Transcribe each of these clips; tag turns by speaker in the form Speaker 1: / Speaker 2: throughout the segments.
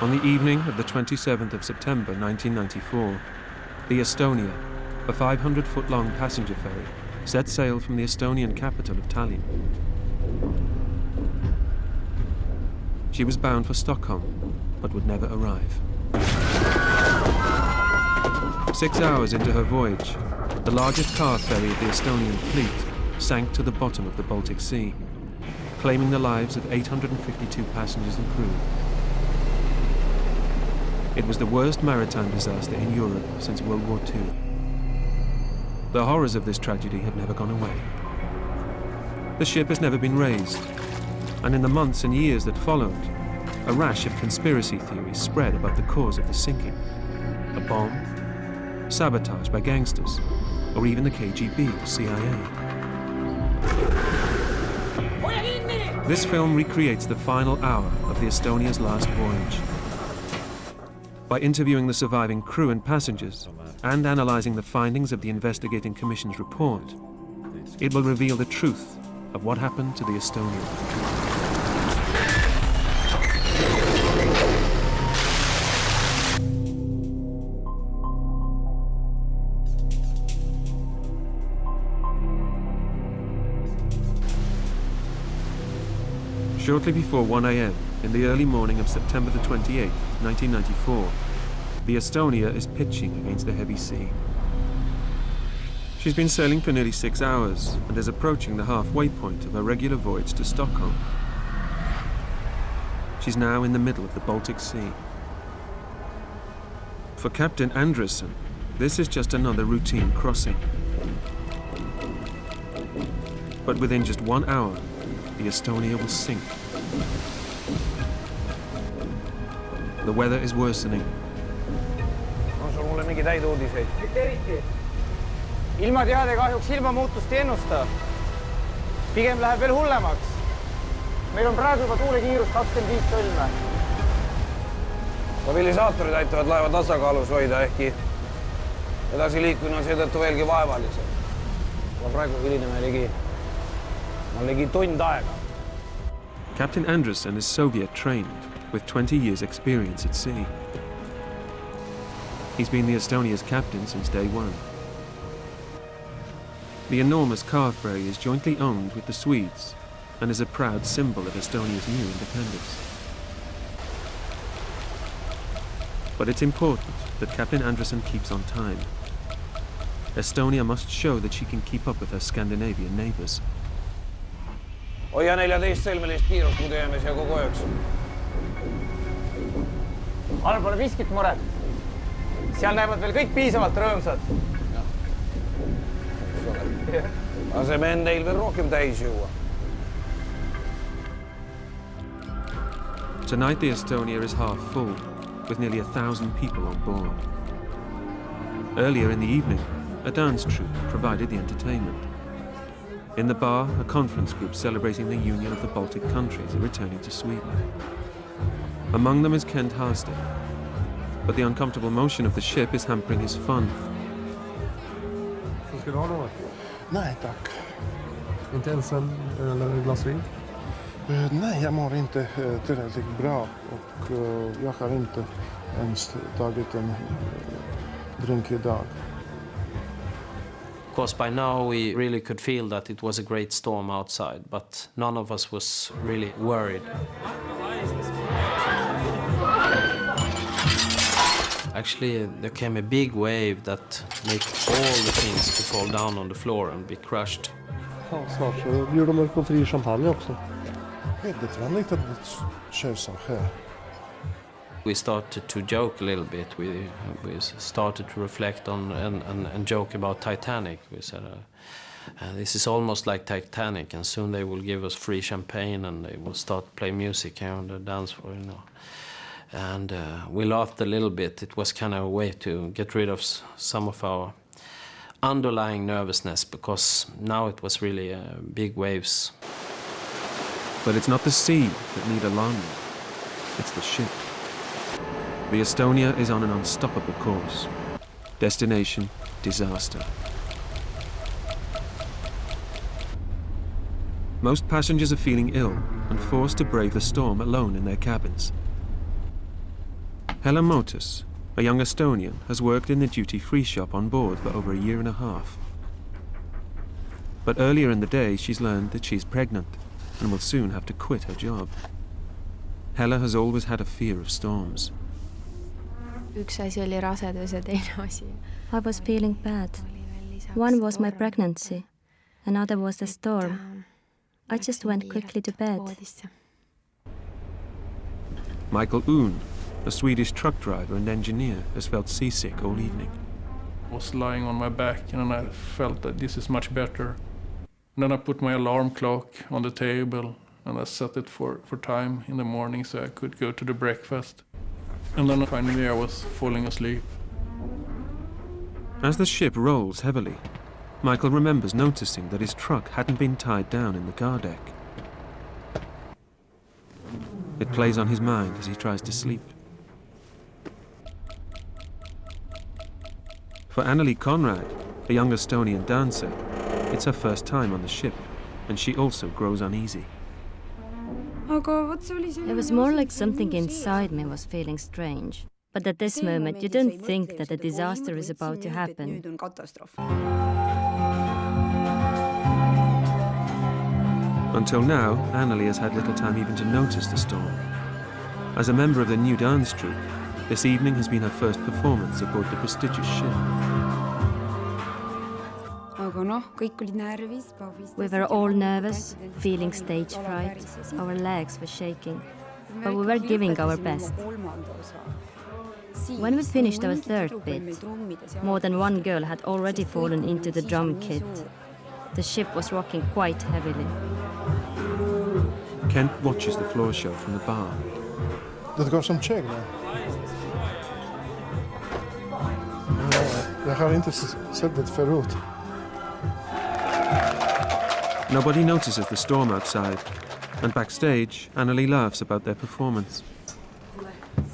Speaker 1: On the evening of the 27th of September 1994, the Estonia, a 500-foot-long passenger ferry, set sail from the Estonian capital of Tallinn. She was bound for Stockholm, but would never arrive. 6 hours into her voyage, the largest car ferry of the Estonian fleet sank to the bottom of the Baltic Sea, claiming the lives of 852 passengers and crew. It was the worst maritime disaster in Europe since World War II. The horrors of this tragedy have never gone away. The ship has never been raised, and in the months and years that followed, a rash of conspiracy theories spread about the cause of the sinking. A bomb, sabotage by gangsters, or even the KGB or CIA. This film recreates the final hour of the Estonia's last voyage. By interviewing the surviving crew and passengers, and analysing the findings of the Investigating Commission's report, it will reveal the truth of what happened to the Estonia. Shortly before 1 a.m. in the early morning of September the 28th, 1994, the Estonia is pitching against the heavy sea. She's been sailing for nearly 6 hours and is approaching the halfway point of her regular voyage to Stockholm. She's now in the middle of the Baltic Sea. For Captain Andresen, this is just another routine crossing. But within just 1 hour, the Estonia will sink. The weather is worsening.
Speaker 2: On sul mulle mingi täid uudiseid? Ilmateade kahjuks ilmamuutust ei ennusta. Pigem läheb veel hullemaks. Meil on praegu juba tuulekiirus 25 sõlme. Stabilisaatorid aitavad laeva tasakaalus hoida, ehkki edasiliikumine on seetõttu veelgi vaevalisem. Praegu hilineme ligi tund aega.
Speaker 1: Captain Andresen is Soviet trained, with 20 years' experience at sea. He's been the Estonia's captain since day one. The enormous car ferry is jointly owned with the Swedes and is a proud symbol of Estonia's new independence. But it's important that Captain Andresen keeps on time. Estonia must show that she can keep up with her Scandinavian neighbours.
Speaker 2: Hoia 14-sõlmelist kiirust, muidu jääme siia kogu ööks. All pole miskit muret. Seal näevad veel kõik piisavalt rõõmsad. Laseme neil veel rohkem täis juua.
Speaker 1: Tonight the Estonia is half full, with nearly 1,000 people on board. Earlier in the evening, a dance troupe provided the entertainment. In the bar, a conference group celebrating the union of the Baltic countries are returning to Sweden. Among them is Kent Harstead, but the uncomfortable motion of the ship is hampering his fun.
Speaker 3: Ska du ha något?
Speaker 4: Nej, tack.
Speaker 3: Inte ens en öl eller ett glas vin?
Speaker 4: Nej, jag mår inte tillräckligt bra och jag har inte ens tagit en drink idag.
Speaker 5: Of course, by now we really could feel that it was a great storm outside, but none of us was really worried. Actually, there came a big wave that made all the things to fall down on the floor and be crushed.
Speaker 3: Ja, snart så bjuder de på fri champagne också.
Speaker 4: Väldigt vanligt att köra så här.
Speaker 5: We started to joke a little bit. We started to reflect on and joke about Titanic. We said, this is almost like Titanic, and soon they will give us free champagne and they will start play music here on the dance floor, you know. And we laughed a little bit. It was kind of a way to get rid of some of our underlying nervousness, because now it was really big waves.
Speaker 1: But it's not the sea that need alarming, it's the ship. The Estonia is on an unstoppable course. Destination, disaster. Most passengers are feeling ill and forced to brave the storm alone in their cabins. Hella Motus, a young Estonian, has worked in the duty-free shop on board for over a year and a half. But earlier in the day, she's learned that she's pregnant and will soon have to quit her job. Hella has always had a fear of storms.
Speaker 6: Üks asi oli rasedus ja teine asi.
Speaker 7: I was feeling bad. One was my pregnancy, another was the storm. I just went quickly to bed.
Speaker 1: Michael Oon, a Swedish truck driver and engineer, has felt seasick all evening.
Speaker 8: I was lying on my back and I felt that this is much better. And then I put my alarm clock on the table and I set it for time in the morning so I could go to the breakfast. And then finally I was falling asleep.
Speaker 1: As the ship rolls heavily, Michael remembers noticing that his truck hadn't been tied down in the car deck. It plays on his mind as he tries to sleep. For Annelie Conrad, a young Estonian dancer, it's her first time on the ship, and she also grows uneasy.
Speaker 7: It was more like something inside me was feeling strange. But at this moment, you don't think that a disaster is about to happen.
Speaker 1: Until now, Annelie has had little time even to notice the storm. As a member of the new dance troupe, this evening has been her first performance aboard the prestigious ship.
Speaker 7: We were all nervous, feeling stage fright. Our legs were shaking, but we were giving our best. When we finished our third bit, more than one girl had already fallen into the drum kit. The ship was rocking quite heavily.
Speaker 1: Kent watches the floor show from the bar.
Speaker 4: Det går som kägg där. Jag har inte sett det förut.
Speaker 1: Nobody notices the storm outside, and backstage, Annelie laughs about their performance.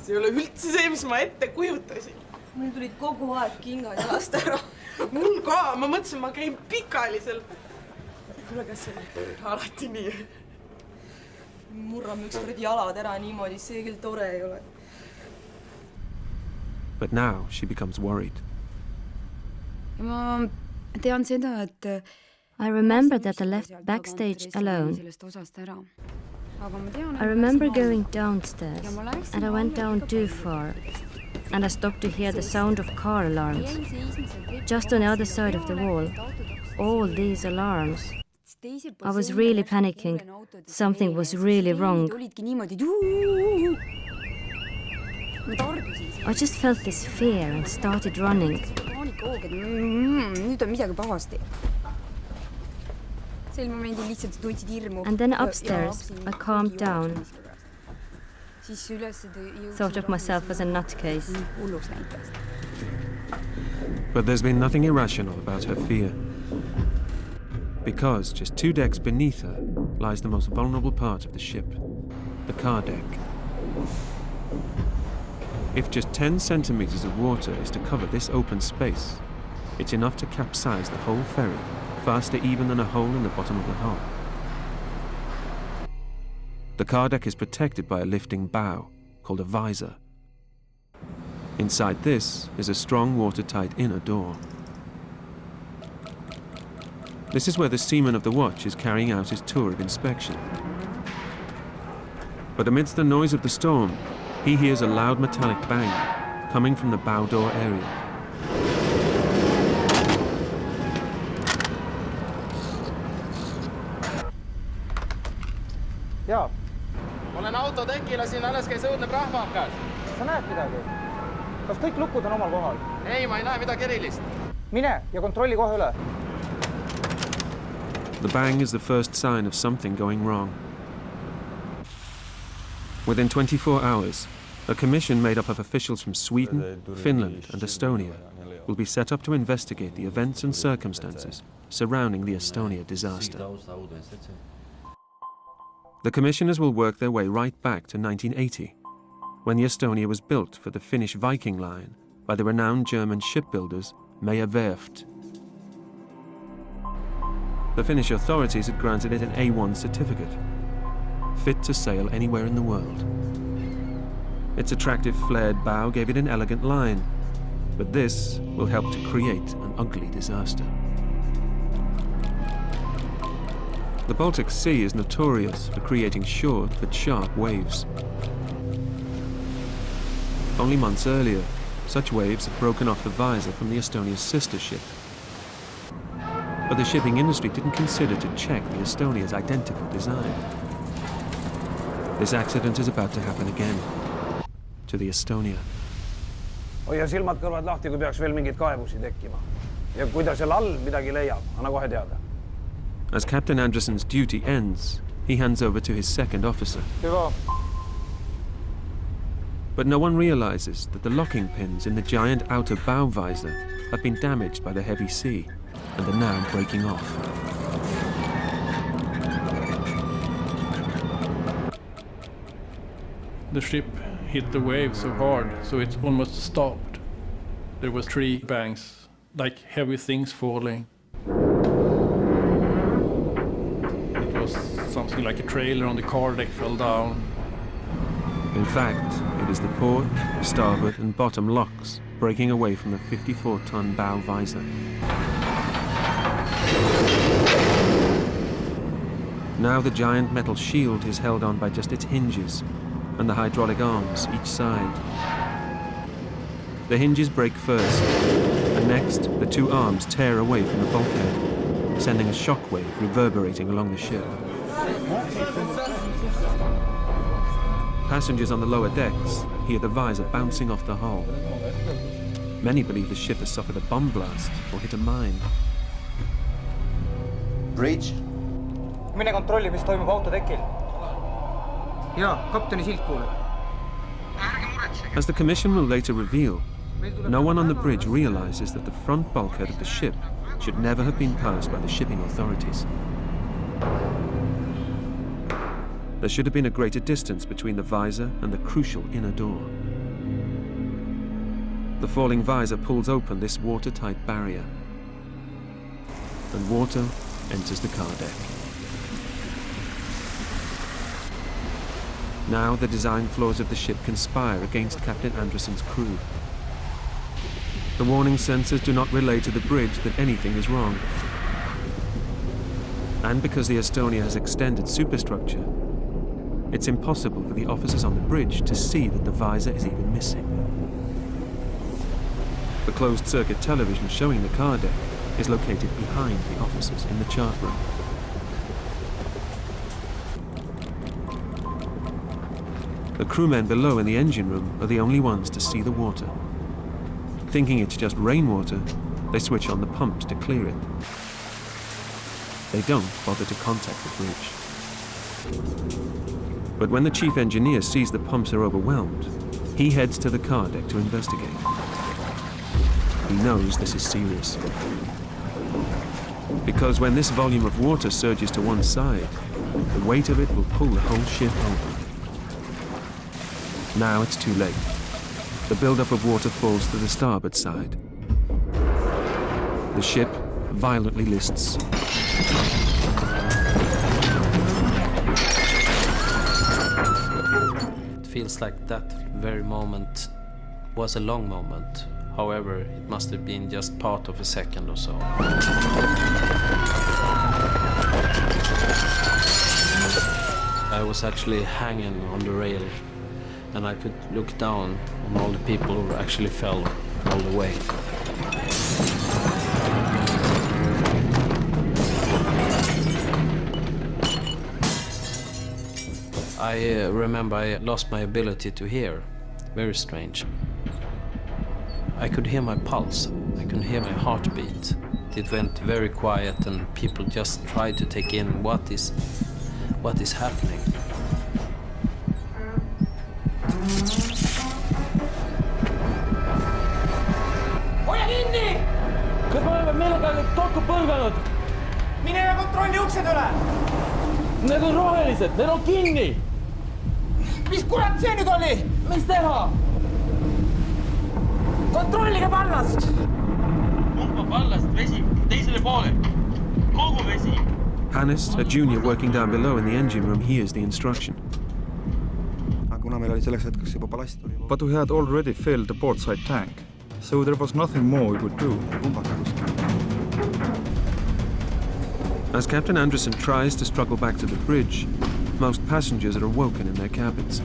Speaker 9: See ei ole üldse see, mis ma ette kujutasin. Mul tulid kogu aeg kingad jalast ära. Mul ka, ma mõtlesin, ma käin pikalisel. Kuule, kas see on alati nii? Murrame ükskord jalad ära niimoodi, see küll tore ei ole.
Speaker 1: But now she becomes worried.
Speaker 6: Ma tean seda, et
Speaker 7: I remember that I left backstage alone. I remember going downstairs, and I went down too far, and I stopped to hear the sound of car alarms. Just on the other side of the wall, all these alarms. I was really panicking. Something was really wrong. I just felt this fear and started running.
Speaker 6: Nüüd on midagi pahasti.
Speaker 7: And then upstairs, I calmed down. Thought of myself as a nutcase.
Speaker 1: But there's been nothing irrational about her fear. Because just 2 decks beneath her lies the most vulnerable part of the ship, the car deck. If just 10 centimeters of water is to cover this open space, it's enough to capsize the whole ferry, faster even than a hole in the bottom of the hull. The car deck is protected by a lifting bow, called a visor. Inside this is a strong watertight inner door. This is where the seaman of the watch is carrying out his tour of inspection. But amidst the noise of the storm, he hears a loud metallic bang coming from the bow door area.
Speaker 10: Jaa. Olen autotekila, siin alles käis õudne prahmakas. Sa näed midagi? Kas kõik lukud on omal kohal? Ei, ma ei näe midagi erilist. Mine ja kontrolli kohe üle.
Speaker 1: The bang is the first sign of something going wrong. Within 24 hours, a commission made up of officials from Sweden, Finland and Estonia will be set up to investigate the events and circumstances surrounding the Estonia disaster. The commissioners will work their way right back to 1980, when the Estonia was built for the Finnish Viking Line by the renowned German shipbuilders Meyer Werft. The Finnish authorities had granted it an A1 certificate, fit to sail anywhere in the world. Its attractive flared bow gave it an elegant line, but this will help to create an ugly disaster. The Baltic Sea is notorious for creating short but sharp waves. Only months earlier, such waves had broken off the visor from the Estonia's sister ship. But the shipping industry didn't consider to check the Estonia's identical design. This accident is about to happen again, to the Estonia.
Speaker 2: Hoia silmad kõrvad lahti, kui peaks veel mingeid kaebusi tekkima. Ja kui ta seal all midagi leiab, anna kohe teada.
Speaker 1: As Captain Anderson's duty ends, he hands over to his second officer.
Speaker 10: Hyvä.
Speaker 1: But no one realizes that the locking pins in the giant outer bow visor have been damaged by the heavy sea and are now breaking off.
Speaker 8: The ship hit the wave so hard, so it almost stopped. There was tree banks, like heavy things falling. It was something like a trailer on the car deck fell down.
Speaker 1: In fact, it is the port, starboard and bottom locks breaking away from the 54-ton bow visor. Now the giant metal shield is held on by just its hinges and the hydraulic arms each side. The hinges break first, and next the two arms tear away from the bulkhead, sending a shockwave reverberating along the ship. Passengers on the lower decks hear the visor bouncing off the hull. Many believe the ship has suffered a bomb blast or hit a mine.
Speaker 10: Breach. Mine kontrolli, mis toimub autotekil. Jaa, kapteni silt kuuleb.
Speaker 1: As the commission will later reveal, no one on the bridge realizes that the front bulkhead of the ship should never have been passed by the shipping authorities. There should have been a greater distance between the visor and the crucial inner door. The falling visor pulls open this watertight barrier, and water enters the car deck. Now the design flaws of the ship conspire against Captain Anderson's crew. The warning sensors do not relay to the bridge that anything is wrong. And because the Estonia has extended superstructure, it's impossible for the officers on the bridge to see that the visor is even missing. The closed-circuit television showing the car deck is located behind the officers in the chart room. The crewmen below in the engine room are the only ones to see the water. Thinking it's just rainwater, they switch on the pumps to clear it. They don't bother to contact the bridge. But when the chief engineer sees the pumps are overwhelmed, he heads to the car deck to investigate. He knows this is serious. Because when this volume of water surges to one side, the weight of it will pull the whole ship over. Now it's too late. The buildup of water falls to the starboard side. The ship violently lists.
Speaker 5: It feels like that very moment was a long moment. However, it must have been just part of a second or so. I was actually hanging on the rail, and I could look down on all the people who actually fell all the way. I remember I lost my ability to hear. Very strange. I could hear my pulse. I could hear my heartbeat. It went very quiet, and people just tried to take in what is happening.
Speaker 10: Hoia kinni! Kas me oleme millegagi kokku põrganud? Mine ja kontrolli uksed üle! Need on rohelised, need on kinni! Mis kurat see nüüd oli? Mis teha? Kontrollige ballast!
Speaker 11: Pumpa ballast vesi teisele poole. Kogu vesi.
Speaker 1: Hannes, a junior working down below in the engine room, hears the instruction.
Speaker 4: Kuna
Speaker 12: But we had already filled the portside tank, so there was nothing more we could do.
Speaker 1: As Captain Anderson tries to struggle back to the bridge, most passengers are awoken in their cabins.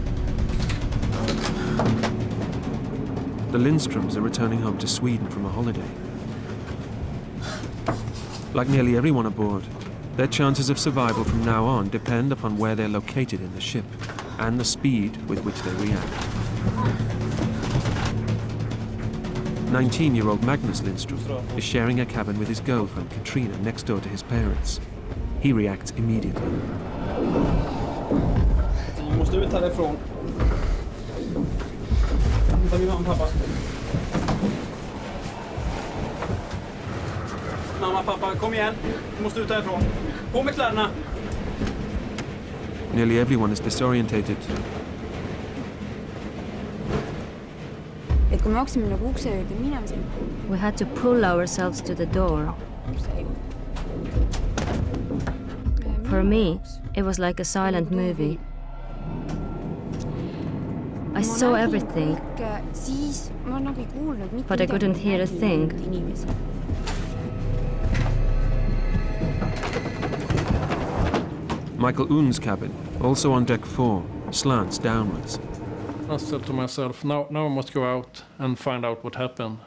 Speaker 1: The Lindstroms are returning home to Sweden from a holiday. Like nearly everyone aboard, their chances of survival from now on depend upon where they're located in the ship and the speed with which they react. 19-year-old Magnus Lindstrom is sharing a cabin with his girlfriend Katrina next door to his parents. He reacts immediately.
Speaker 10: Vi måste ut härifrån. Hämta min mamma och pappa. Mamma, pappa, kom igen. Vi måste ut härifrån. På med kläderna.
Speaker 1: Nearly everyone is disorientated.
Speaker 7: We had to pull ourselves to the door. For me, it was like a silent movie. I saw everything, but I couldn't hear a thing.
Speaker 1: Michael Un's cabin, also on deck 4, slants downwards.
Speaker 8: I said to myself, now I must go out and find out what happened.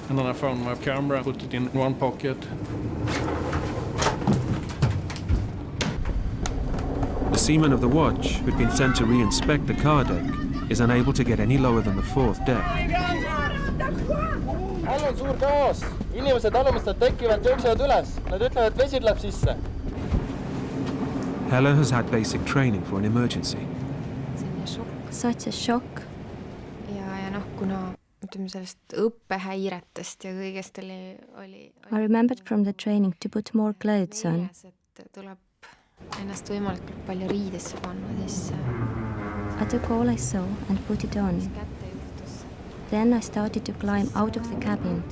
Speaker 8: And then I found my camera, put it in one pocket.
Speaker 1: The seaman of the watch, who'd been sent to re-inspect the car deck, is unable to get any lower than the 4th deck.
Speaker 10: All on suur kaos. Inimesed alumistelt tekivad, jooksevad üles. Nad ütlevad, et vesi tuleb sisse.
Speaker 1: Hella has had basic training for an emergency.
Speaker 7: Such a shock.
Speaker 6: Ja noh, kuna ütleme sellest õppehäiretest ja kõigest oli
Speaker 7: I remembered from the training to put more clothes on.
Speaker 6: Et tuleb ennast võimalikult palju riidesse panna, siis
Speaker 7: I took all I saw and put it on. Then I started to climb out of the cabin.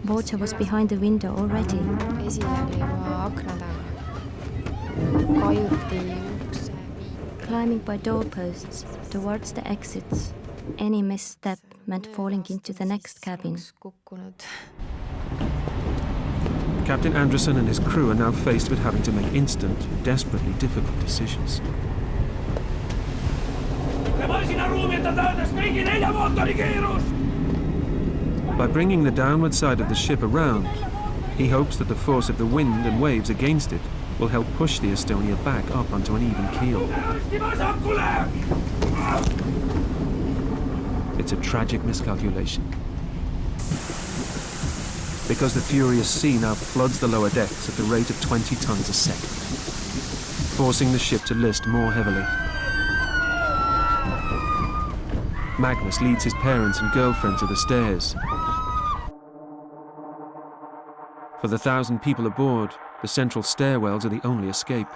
Speaker 7: Water was behind the window already.
Speaker 6: Vesi oli juba akna taga. Kajuti ukse.
Speaker 7: Climbing by doorposts towards the exits. Any misstep meant falling into the next cabin.
Speaker 1: Captain Anderson and his crew are now faced with having to make instant, desperately difficult decisions. By bringing the downward side of the ship around, he hopes that the force of the wind and waves against it will help push the Estonia back up onto an even keel. It's a tragic miscalculation. Because the furious sea now floods the lower decks at the rate of 20 tons a second, forcing the ship to list more heavily. Magnus leads his parents and girlfriend to the stairs. For the 1,000 people aboard, the central stairwells are the only escape.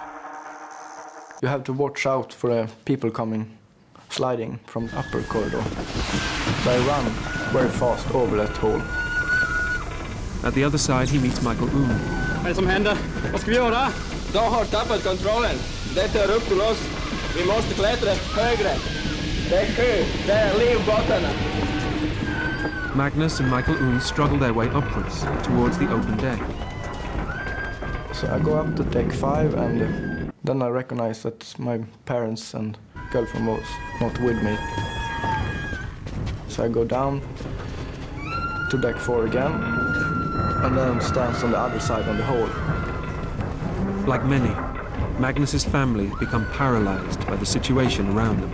Speaker 13: You have to watch out for people coming, sliding from the upper corridor. So I run very fast over that hole.
Speaker 1: At the other side, he meets Michael
Speaker 10: Vad är det som händer? Vad ska vi göra? De har tappat kontrollen. Det tar upp till oss. Vi måste klättra högre. Det är sjö. Det är livbåtarna.
Speaker 1: Magnus and Michael struggle their way upwards towards the open deck.
Speaker 13: So I go up to deck 5 and then I recognize that my parents and girlfriend was not with me. So I go down to deck 4 again and then stands on the other side on the hole.
Speaker 1: Like many, Magnus's family become paralyzed by the situation around them.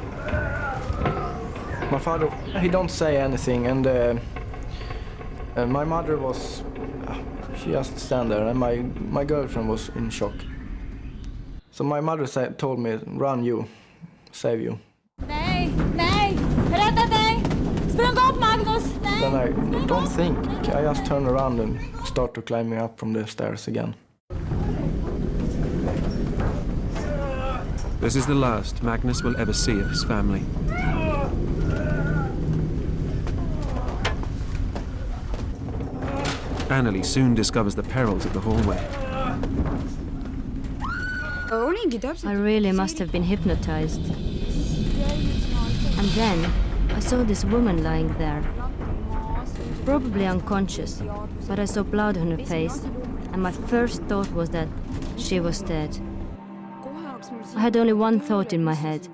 Speaker 13: My father, he don't say anything, and my mother was, she just stand there, and my girlfriend was in shock. So my mother told me, run you, save you.
Speaker 14: Nej, nej, rädda dig! Spring upp, Magnus! Nej!
Speaker 13: Then I don't think, I just turn around and start to climbing up from the stairs again.
Speaker 1: This is the last Magnus will ever see of his family. Anneli soon discovers the perils of the hallway.
Speaker 7: I really must have been hypnotized. And then I saw this woman lying there. Probably unconscious, but I saw blood on her face, and my first thought was that she was dead. I had only one thought in my head.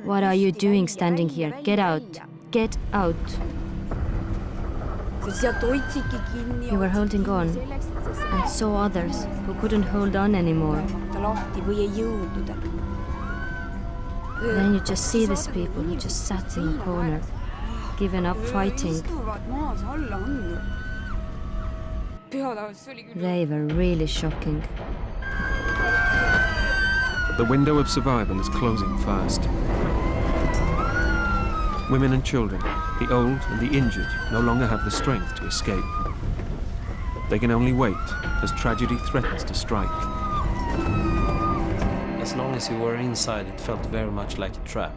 Speaker 7: What are you doing standing here? Get out! Get out! You were holding on, and saw others who couldn't hold on anymore. Then you just see these people who just sat in a corner, given up fighting. They were really shocking.
Speaker 1: The window of survival is closing fast. Women and children, the old and the injured, no longer have the strength to escape. They can only wait as tragedy threatens to strike.
Speaker 5: As long as you were inside, it felt very much like a trap.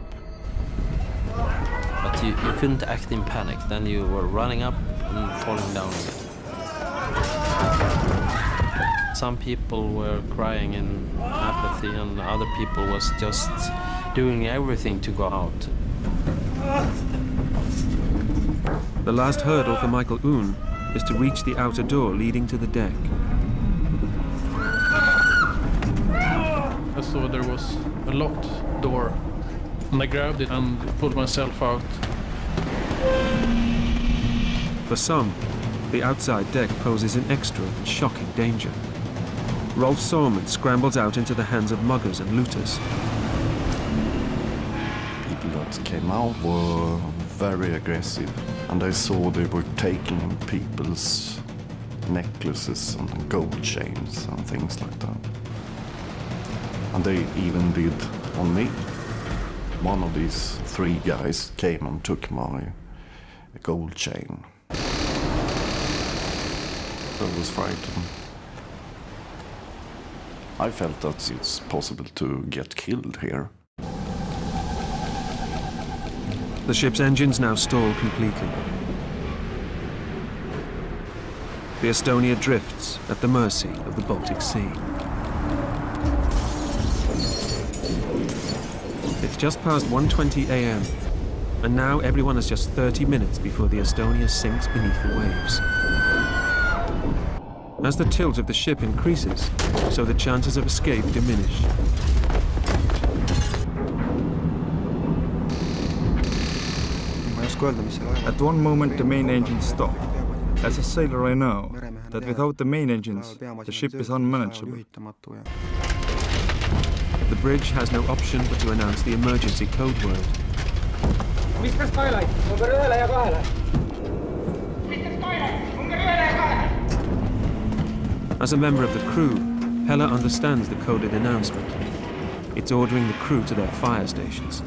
Speaker 5: But you couldn't act in panic, then you were running up and falling down again. Some people were crying in apathy and other people was just doing everything to go out.
Speaker 1: The last hurdle for Michael Oon is to reach the outer door leading to the deck.
Speaker 8: I saw there was a locked door, and I grabbed it and pulled myself out.
Speaker 1: For some, the outside deck poses an extra and shocking danger. Rolf Sorman scrambles out into the hands of muggers and looters.
Speaker 15: People that came out were very aggressive, and I saw they were taking people's necklaces and gold chains and things like that. And they even did on me. One of these three guys came and took my gold chain. I was frightened. I felt that it's possible to get killed here.
Speaker 1: The ship's engines now stall completely. The Estonia drifts at the mercy of the Baltic Sea. It's just past 1:20 a.m. and now everyone has just 30 minutes before the Estonia sinks beneath the waves. As the tilt of the ship increases, so the chances of escape diminish.
Speaker 12: At one moment the main engines stop. As a sailor I know that without the main engines, the ship is unmanageable.
Speaker 1: The bridge has no option but to announce the emergency code word.
Speaker 10: Mr. Skylight, number 1 ja 2. Mr. Skylight, number 1 ja 2.
Speaker 1: As a member of the crew, Hella understands the coded announcement. It's ordering the crew to their fire stations.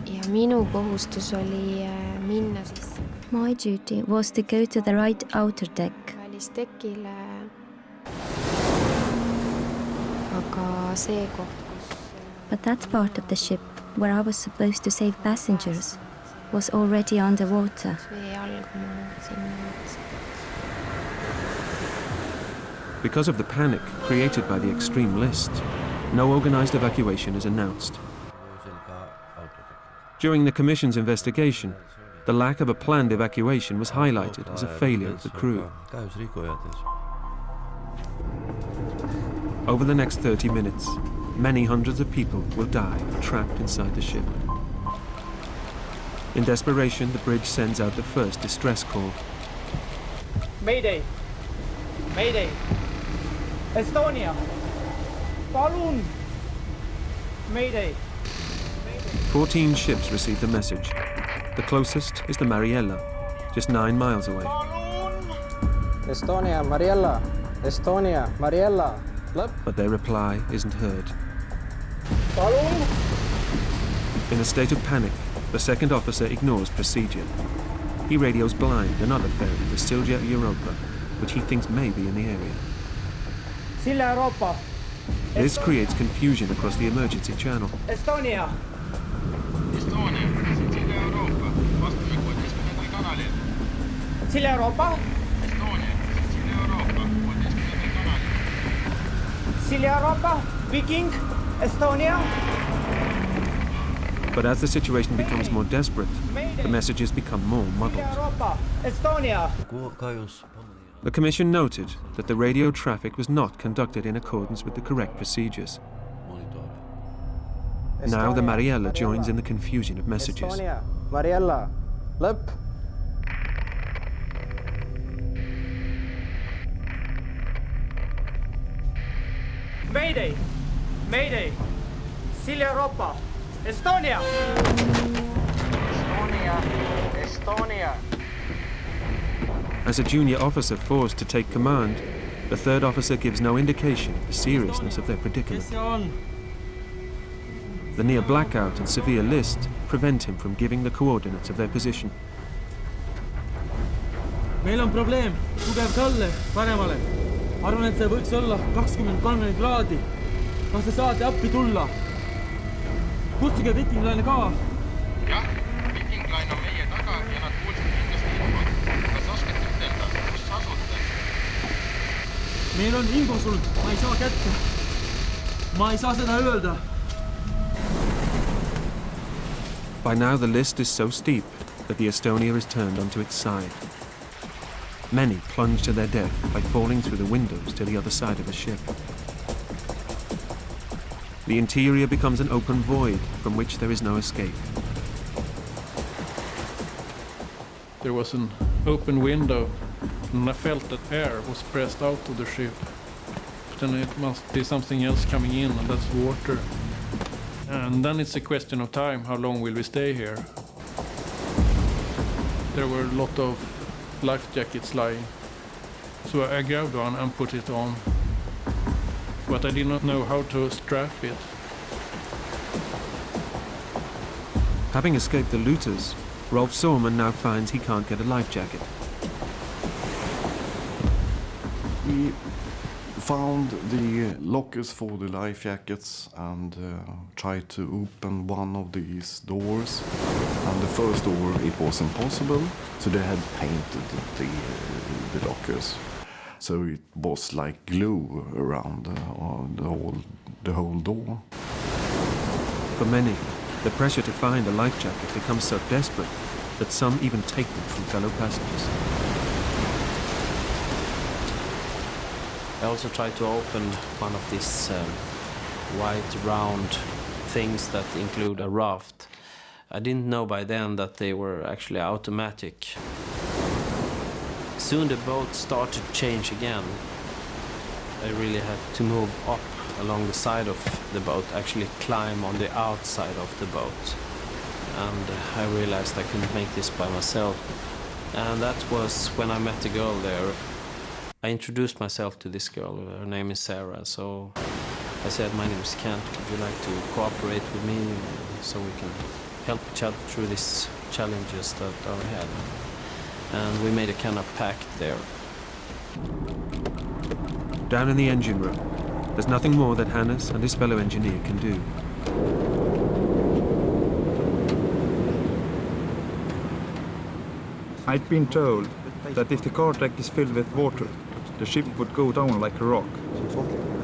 Speaker 6: Ja minu kohustus oli minna siis.
Speaker 7: My duty was to go to the right outer deck.
Speaker 6: Välistekile. Aga see koht, kus...
Speaker 7: But that part of the ship where I was supposed to save passengers was already underwater.
Speaker 1: Because of the panic created by the extreme list, no organized evacuation is announced. During the Commission's investigation, the lack of a planned evacuation was highlighted as a failure of the crew. Over the next 30 minutes, many hundreds of people will die trapped inside the ship. In desperation, the bridge sends out the first distress call.
Speaker 10: Mayday! Mayday! Estonia! Palun! Mayday!
Speaker 1: 14 ships received the message. The closest is the Mariella, just 9 miles away.
Speaker 2: Estonia, Mariella! Estonia, Mariella!
Speaker 1: But their reply isn't heard.
Speaker 10: Palun!
Speaker 1: In a state of panic, the second officer ignores procedure. He radios blind another ferry, the Silja Europa, which he thinks may be in the area.
Speaker 10: Silja Europa!
Speaker 1: This creates confusion across the emergency channel.
Speaker 10: Estonia!
Speaker 11: Estonia, Silja Europa, vastame 16. kanalil.
Speaker 10: Silja Europa!
Speaker 11: Estonia, Silja Europa, 16. kanalil.
Speaker 10: Silja Europa, Viking, Estonia.
Speaker 1: But as the situation becomes more desperate, the messages become more muddled.
Speaker 10: Estonia!
Speaker 1: The Commission noted that the radio traffic was not conducted in accordance with the correct procedures. Now the Mariella joins in the confusion of messages.
Speaker 2: Estonia, Mariella, lõpp.
Speaker 10: Mayday! Mayday! Silja Europa! Estonia!
Speaker 2: Estonia, Estonia.
Speaker 1: As a junior officer forced to take command, the third officer gives no indication of the seriousness of their predicament. The near blackout and severe list prevent him from giving the coordinates of their position.
Speaker 10: Meil on probleem, tugev talle, paremale. Arvan, et see võiks olla 23 kraadi. Kas te saate appi tulla? Kutsuge Viking Line'i ka.
Speaker 11: Jah, Viking Line on meie taga ja nad kuulsid kindlasti infot. Kas oskate ütelda, kus asute?
Speaker 10: Meil on info sul, ma ei saa kätte. Ma ei saa seda öelda.
Speaker 1: By now the list is so steep that the Estonia is turned onto its side. Many plunge to their death by falling through the windows to the other side of the ship. The interior becomes an open void from which there is no escape.
Speaker 8: There was an open window and I felt that air was pressed out of the ship. But then it must be something else coming in, and that's water. And then it's a question of time, how long will we stay here? There were a lot of life jackets lying. So I grabbed one and put it on. But I did not know how to strap it.
Speaker 1: Having escaped the looters, Rolf Sorman now finds he can't get a life jacket.
Speaker 15: We found the lockers for the life jackets and tried to open one of these doors. And the first door, it was impossible, so they had painted the lockers. So it was like glue around the whole door.
Speaker 1: For many, the pressure to find a life jacket becomes so desperate that some even take them from fellow passengers.
Speaker 5: I also tried to open one of these white round things that include a raft. I didn't know by then that they were actually automatic. Soon the boat started to change again. I really had to move up along the side of the boat, actually climb on the outside of the boat. And I realized I couldn't make this by myself. And that was when I met the girl there. I introduced myself to this girl. Her name is Sarah. So I said, my name is Kent. Would you like to cooperate with me so we can help each other through these challenges that are ahead? And we made a kind of pact there.
Speaker 1: Down in the engine room, there's nothing more that Hannes and his fellow engineer can do.
Speaker 12: I'd been told that if the car deck is filled with water, the ship would go down like a rock.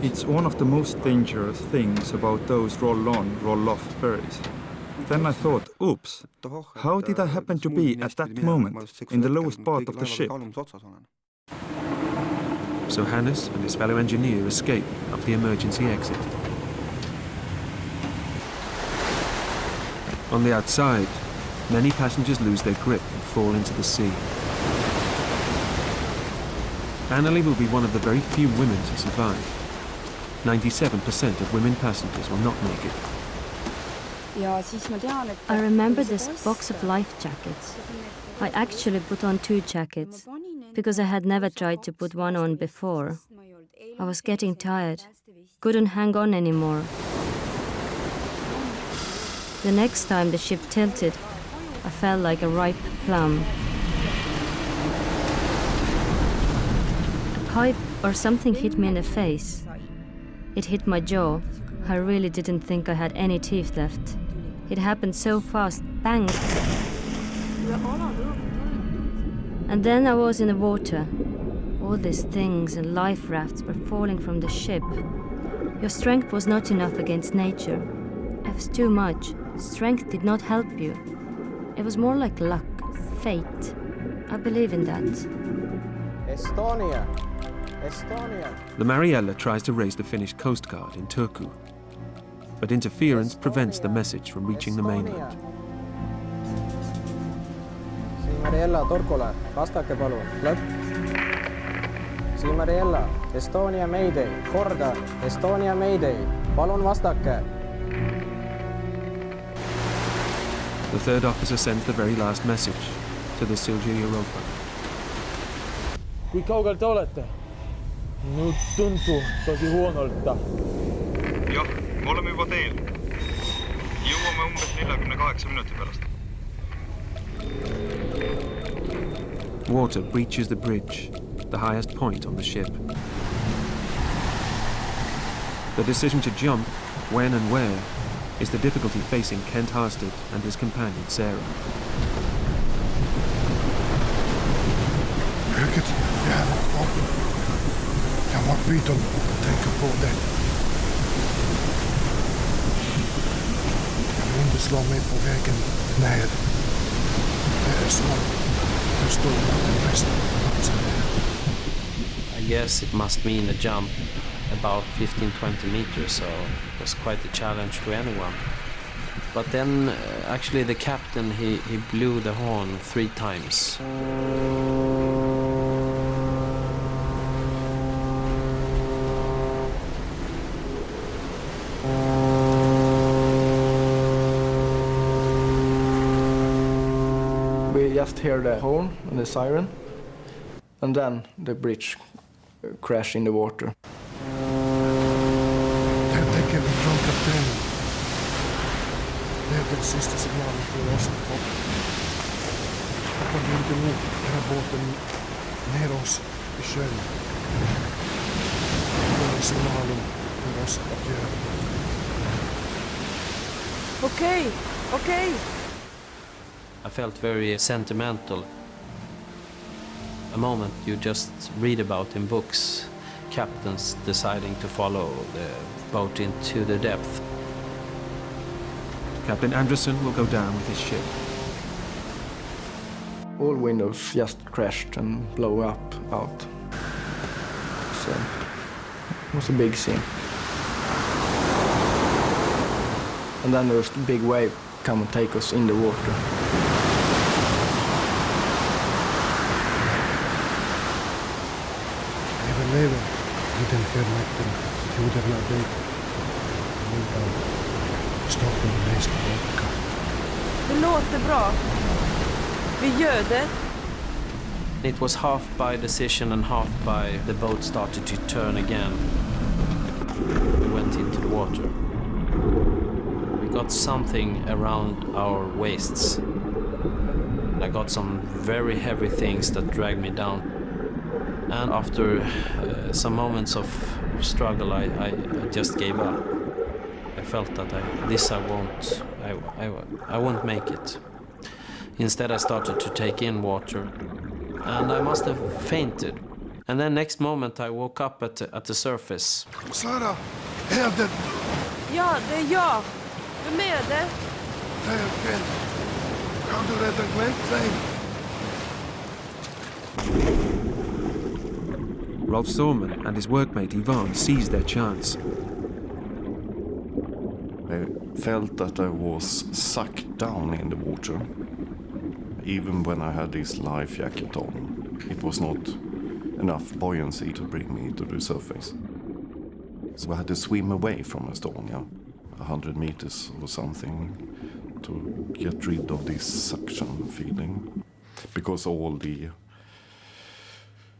Speaker 12: It's one of the most dangerous things about those roll-on, roll-off ferries. Then I thought, oops, how did I happen to be at that moment in the lowest part of the ship?
Speaker 1: So Hannes and his fellow engineer escape up the emergency exit. On the outside, many passengers lose their grip and fall into the sea. Anneli will be one of the very few women to survive. 97% of women passengers will not make it.
Speaker 7: I remember this box of life jackets. I actually put on 2 jackets, because I had never tried to put one on before. I was getting tired, couldn't hang on anymore. The next time the ship tilted, I felt like a ripe plum. A pipe or something hit me in the face. It hit my jaw. I really didn't think I had any teeth left. It happened so fast, bang! And then I was in the water. All these things and life rafts were falling from the ship. Your strength was not enough against nature. It was too much. Strength did not help you. It was more like luck, fate. I believe in that.
Speaker 16: Estonia! Estonia!
Speaker 1: The Mariella tries to raise the Finnish Coast Guard in Turku, but interference prevents the message from reaching the mainland.
Speaker 16: Siin Mariella, Turkule, vastake palun, lõpp. Siin Mariella, Estonia Mayday, kordan, Estonia Mayday, palun vastake.
Speaker 1: The third officer sends the very last message to the Silja Europa.
Speaker 10: Kui kaugel te olete? Nüüd tuntuu tosi huonolta.
Speaker 12: Jah, me oleme juba teel. Jõuame umbes 48 minuti pärast.
Speaker 1: Water breaches the bridge, the highest point on the ship. The decision to jump, when and where, is the difficulty facing Kent Harstead and his companion Sarah.
Speaker 4: Vilket jävla vapen. Jag må byta och tänka på det. Jag vill inte slå mig på vägen ner. Det är svårt att förstå den bästa platsen är.
Speaker 5: I guess it must mean a jump about 15-20 meters, so it was quite a challenge to anyone. But then actually the captain, he blew the horn 3 times.
Speaker 13: We just hear the horn and the siren, and then the bridge crashed in the water.
Speaker 4: Det täcker vi från kaptenen. Det är den sista signalen för oss. Och vi inte nog hela båten ner oss i sjön. Det är signalen för oss att göra.
Speaker 9: Okej, okej.
Speaker 5: I felt very sentimental. A moment you just read about in books, captains deciding to follow the boat into the depth.
Speaker 1: Captain Anderson will go down with his ship.
Speaker 13: All windows just crashed and blew up out. So it was a big scene. And then there was a big wave come and take us in the water.
Speaker 4: Överlever vid den förmakten gjorde vi arbete. Stockholm nästa vecka.
Speaker 9: Det låter bra. Vi gör det.
Speaker 5: It was half by decision and half by the boat started to turn again. We went into the water. We got something around our waists. I got some very heavy things that dragged me down. And after some moments of struggle, I just gave up. I felt that I won't make it. Instead, I started to take in water, and I must have fainted. And then next moment, I woke up at the surface.
Speaker 4: Sara, är det?
Speaker 9: Ja, det är jag. Vem är det?
Speaker 4: Det är Kent. Kan du rädda Glenn dig?
Speaker 1: Rolf Sorman and his workmate Ivan seize their chance.
Speaker 15: I felt that I was sucked down in the water. Even when I had this life jacket on, it was not enough buoyancy to bring me to the surface. So I had to swim away from Estonia, 100 meters or something, to get rid of this suction feeling. Because all the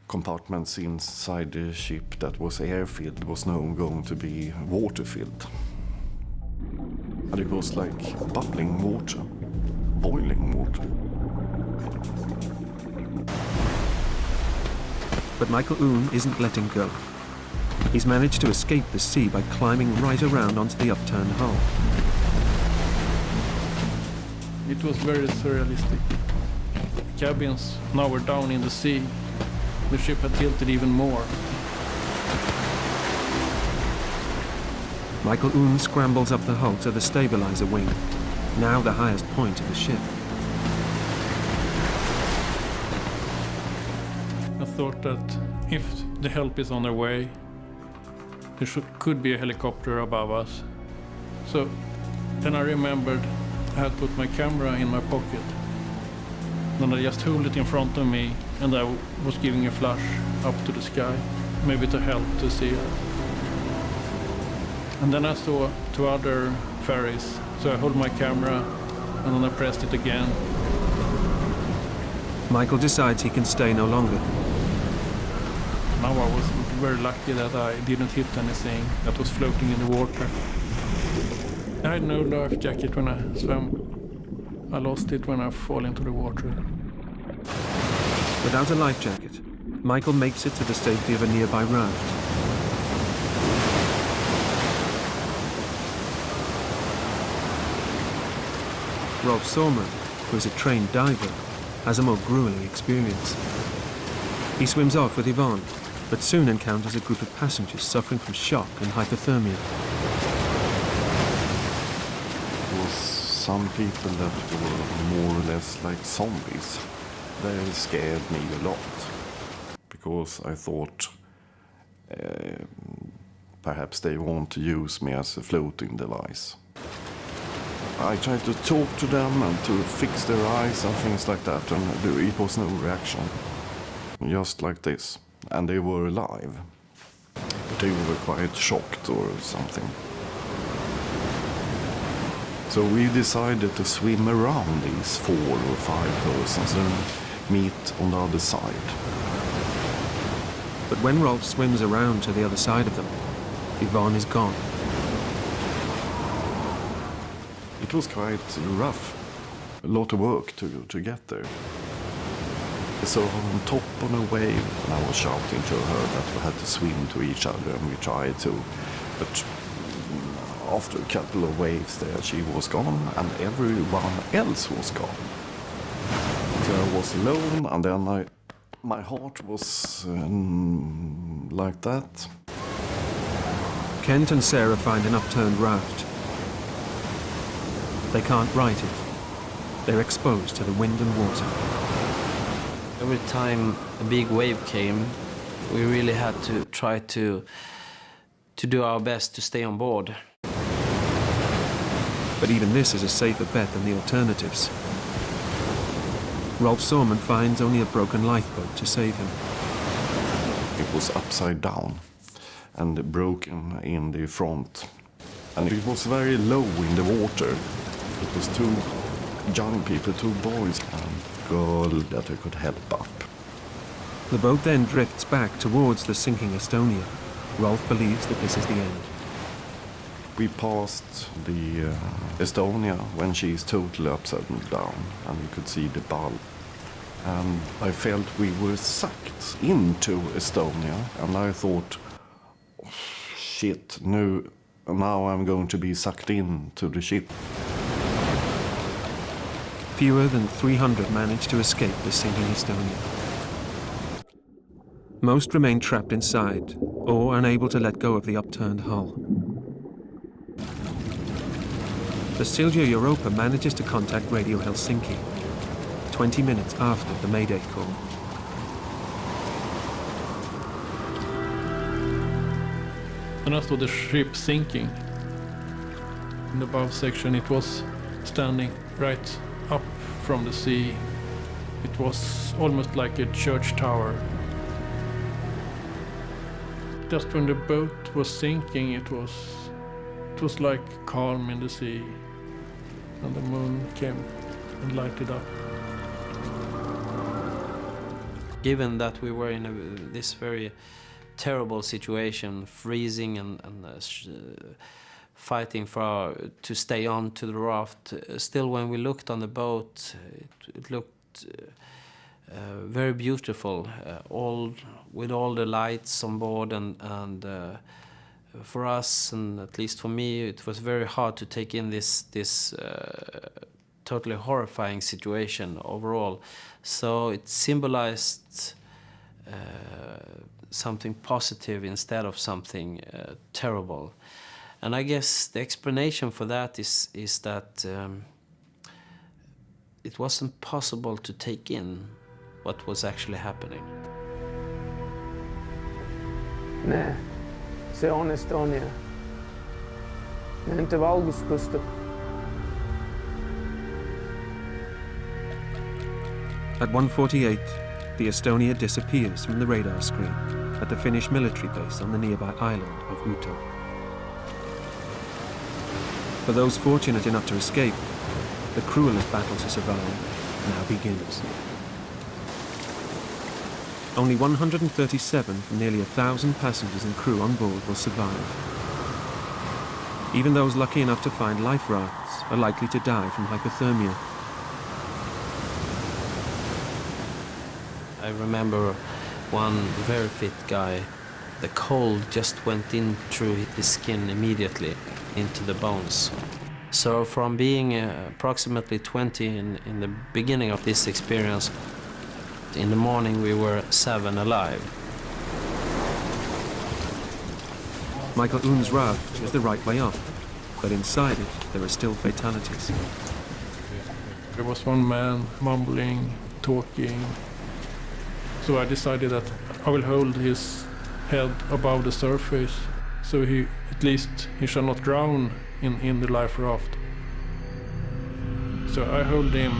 Speaker 15: compartments inside the ship that was air-filled was now going to be water-filled. And it was like bubbling water, boiling water.
Speaker 1: But Michael Oon isn't letting go. He's managed to escape the sea by climbing right around onto the upturned hull.
Speaker 8: It was very surrealistic. The cabins now were down in the sea. The ship had tilted even more.
Speaker 1: Michael Oon scrambles up the hull to the stabilizer wing. now the highest point of the ship.
Speaker 8: I thought that if the help is on their way, there could be a helicopter above us. So then I remembered I had put my camera in my pocket. Then I just hold it in front of me and I was giving a flash up to the sky, maybe to help to see it. And then I saw 2 other ferries, so I hold my camera and then I pressed it again.
Speaker 1: Michael decides he can stay no longer.
Speaker 8: Now I was very lucky that I didn't hit anything that was floating in the water. I had no life jacket when I swam. I lost it when I fall into the water.
Speaker 1: Without a life jacket, Michael makes it to the safety of a nearby raft. Rolf Sorman, who is a trained diver, has a more grueling experience. He swims off with Yvonne, but soon encounters a group of passengers suffering from shock and hypothermia.
Speaker 15: There was some people that were more or less like zombies. They scared me a lot because I thought perhaps they want to use me as a floating device. I tried to talk to them and to fix their eyes and things like that, and it was no reaction. Just like this. And they were alive. But they were quite shocked or something. So we decided to swim around these 4 or 5 persons and meet on the other side.
Speaker 1: But when Rolf swims around to the other side of them, Yvonne is gone.
Speaker 15: It was quite rough. A lot of work to get there. So on top on a wave, and I was shouting to her that we had to swim to each other, and we tried to. But after a couple of waves there, she was gone, and everyone else was gone. So I was alone, and then my heart was like that.
Speaker 1: Kent and Sarah find an upturned raft. They can't right it. They're exposed to the wind and water.
Speaker 5: Every time a big wave came, we really had to try to do our best to stay on board.
Speaker 1: But even this is a safer bet than the alternatives. Rolf Sorman finds only a broken lifeboat to save him.
Speaker 15: It was upside down and broken in the front. And it was very low in the water. It was 2 young people, 2 boys and a girl that I could help up.
Speaker 1: The boat then drifts back towards the sinking Estonia. Rolf believes that this is the end.
Speaker 15: We passed the Estonia when she's totally upside down, and you could see the bulb. And I felt we were sucked into Estonia, and I thought, oh, shit, no, now I'm going to be sucked into the ship.
Speaker 1: Fewer than 300 manage to escape the sinking Estonia. Most remain trapped inside, or unable to let go of the upturned hull. The Silja Europa manages to contact Radio Helsinki, 20 minutes after the Mayday call.
Speaker 8: And I saw the ship sinking. In the above section, it was standing right up from the sea. It was almost like a church tower. Just when the boat was sinking, it was like calm in the sea, and the moon came and lighted up.
Speaker 5: Given that we were in this very terrible situation, freezing and fighting to stay on to the raft, still when we looked on the boat, it looked very beautiful, with all the lights on board, and for us, and at least for me, it was very hard to take in this totally horrifying situation overall. So it symbolized something positive instead of something terrible. And I guess the explanation for that is that it wasn't possible to take in what was actually happening.
Speaker 2: Näe, see on Estonia. Nende valgus kustub.
Speaker 1: At 1:48, the Estonia disappears from the radar screen at the Finnish military base on the nearby island of Uto. For those fortunate enough to escape, the cruelest battle to survive now begins. Only 137 from nearly 1,000 passengers and crew on board will survive. Even those lucky enough to find life rafts are likely to die from hypothermia.
Speaker 5: I remember one very fit guy. The cold just went in through his skin immediately into the bones. So from being approximately 20 in the beginning of this experience, in the morning we were 7 alive.
Speaker 1: Michael Un's raft is the right way up, but inside it there are still fatalities.
Speaker 8: There was one man mumbling, talking. So I decided that I will hold his head above the surface, so at least he shall not drown in the life raft. So I held him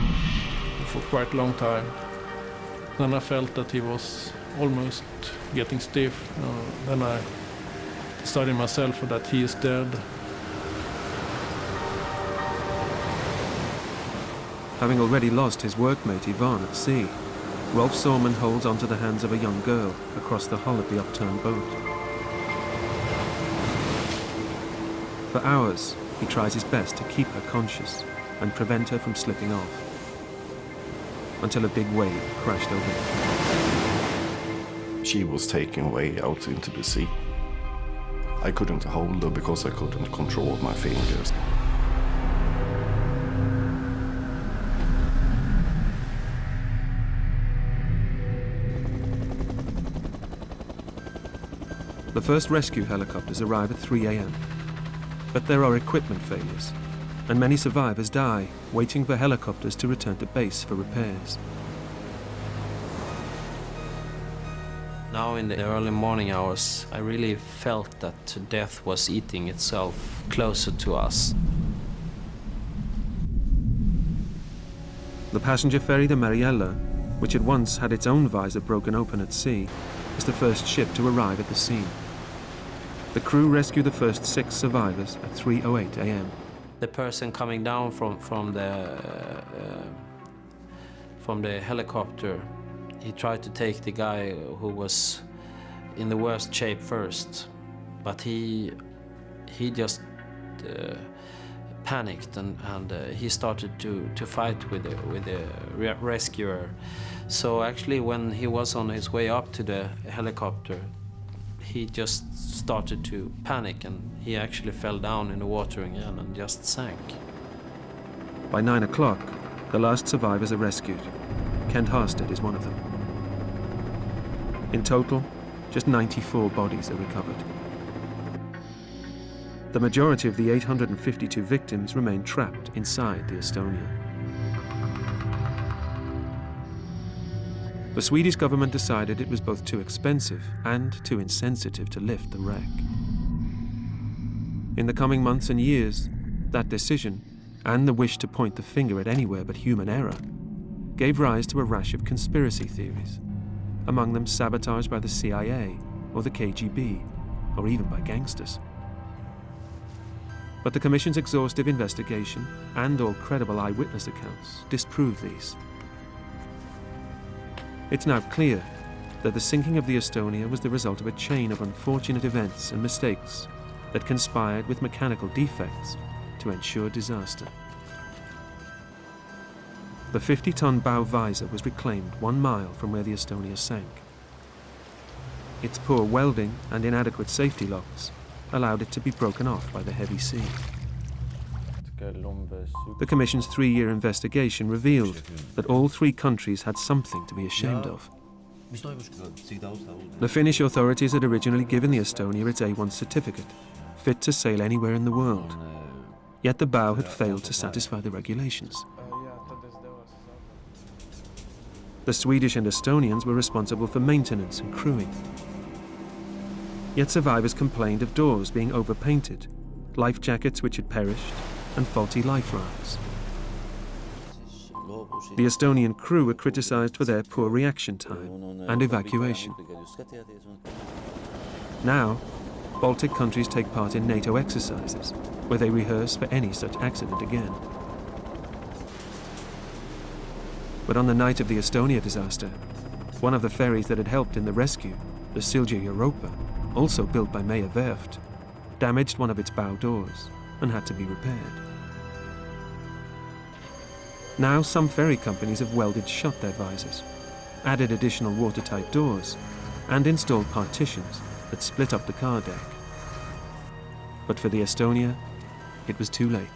Speaker 8: for quite a long time. Then I felt that he was almost getting stiff. Then I decided myself that he is dead.
Speaker 1: Having already lost his workmate Ivan at sea, Rolf Sorman holds onto the hands of a young girl across the hull of the upturned boat. For hours, he tries his best to keep her conscious and prevent her from slipping off, until a big wave crashed over them.
Speaker 15: She was taken away out into the sea. I couldn't hold her because I couldn't control my fingers.
Speaker 1: The first rescue helicopters arrive at 3 a.m. But there are equipment failures, and many survivors die waiting for helicopters to return to base for repairs.
Speaker 5: Now in the early morning hours, I really felt that death was eating itself closer to us.
Speaker 1: The passenger ferry, the Mariella, which had once had its own visor broken open at sea, is the first ship to arrive at the scene. The crew rescue the first 6 survivors at 3:08 a.m.
Speaker 5: The person coming down from the helicopter, he tried to take the guy who was in the worst shape first, but he just panicked and he started to fight with the rescuer. So actually, when he was on his way up to the helicopter, he just started to panic and he actually fell down in the water again and just sank.
Speaker 1: By 9 o'clock, the last survivors are rescued. Kent Harstead is one of them. In total, just 94 bodies are recovered. The majority of the 852 victims remain trapped inside the Estonia. The Swedish government decided it was both too expensive and too insensitive to lift the wreck. In the coming months and years, that decision, and the wish to point the finger at anywhere but human error, gave rise to a rash of conspiracy theories, among them sabotage by the CIA or the KGB, or even by gangsters. But the Commission's exhaustive investigation and all credible eyewitness accounts disprove these. It's now clear that the sinking of the Estonia was the result of a chain of unfortunate events and mistakes that conspired with mechanical defects to ensure disaster. The 50-ton bow visor was reclaimed 1 mile from where the Estonia sank. Its poor welding and inadequate safety locks allowed it to be broken off by the heavy sea. The Commission's 3-year investigation revealed that all 3 countries had something to be ashamed of. The Finnish authorities had originally given the Estonia its A1 certificate, fit to sail anywhere in the world. Yet the bow had failed to satisfy the regulations. The Swedish and Estonians were responsible for maintenance and crewing. Yet survivors complained of doors being overpainted, life jackets which had perished, and faulty life rafts. The Estonian crew were criticized for their poor reaction time and evacuation. Now, Baltic countries take part in NATO exercises, where they rehearse for any such accident again. But on the night of the Estonia disaster, one of the ferries that had helped in the rescue, the Silja Europa, also built by Meyer Werft, damaged one of its bow doors and had to be repaired. Now some ferry companies have welded shut their visors, added additional watertight doors, and installed partitions that split up the car deck. But for the Estonia, it was too late.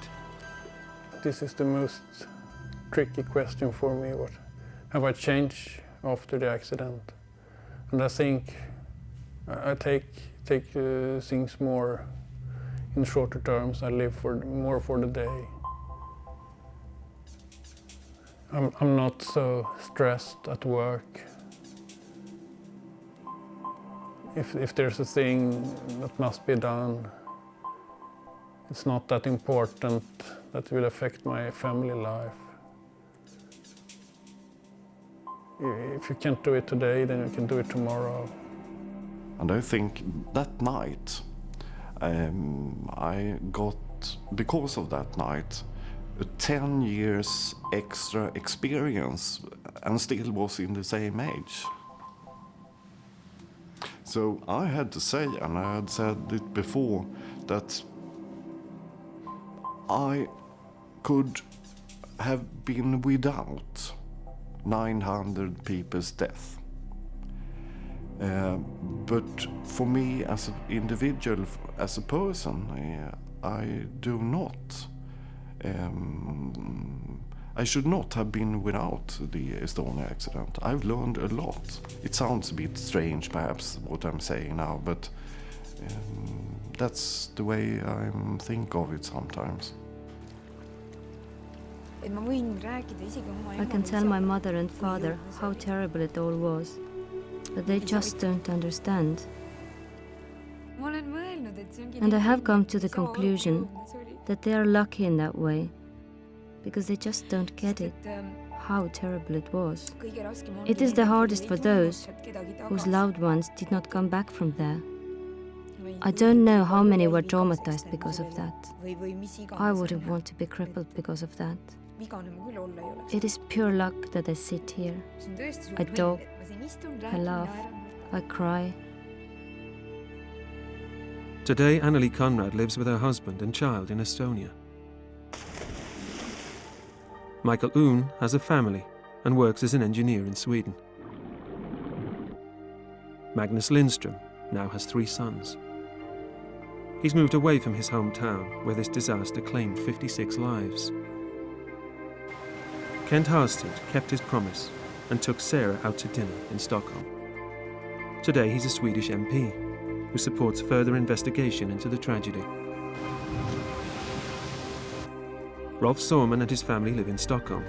Speaker 8: This is the most tricky question for me. What have I changed after the accident? And I think I take things more in shorter terms. I live more for the day. I'm not so stressed at work. If there's a thing that must be done, it's not that important that will affect my family life. If you can't do it today, then you can do it tomorrow.
Speaker 15: And I think that night, I got, because of that night, 10 years extra experience and still was in the same age. So I had to say, and I had said it before, that I could have been without 900 people's death. But for me as an individual, as a person, I do not. I should not have been without the Estonia accident. I've learned a lot. It sounds a bit strange, perhaps, what I'm saying now, but that's the way I think of it sometimes.
Speaker 7: I can tell my mother and father how terrible it all was, but they just don't understand. And I have come to the conclusion that they are lucky in that way, because they just don't get it, how terrible it was. It is the hardest for those whose loved ones did not come back from there. I don't know how many were traumatized because of that. I wouldn't want to be crippled because of that. It is pure luck that I sit here. I talk, I laugh, I cry.
Speaker 1: Today, Anneli Conrad lives with her husband and child in Estonia. Michael Oon has a family and works as an engineer in Sweden. Magnus Lindström now has 3 sons. He's moved away from his hometown, where this disaster claimed 56 lives. Kent Harstead kept his promise and took Sarah out to dinner in Stockholm. Today he's a Swedish MP who supports further investigation into the tragedy. Rolf Sorman and his family live in Stockholm.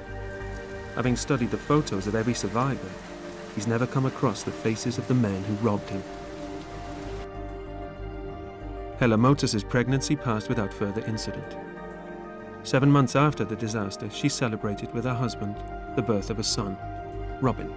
Speaker 1: Having studied the photos of every survivor, he's never come across the faces of the men who robbed him. Hella Motus's pregnancy passed without further incident. 7 months after the disaster, she celebrated with her husband the birth of a son, Robin.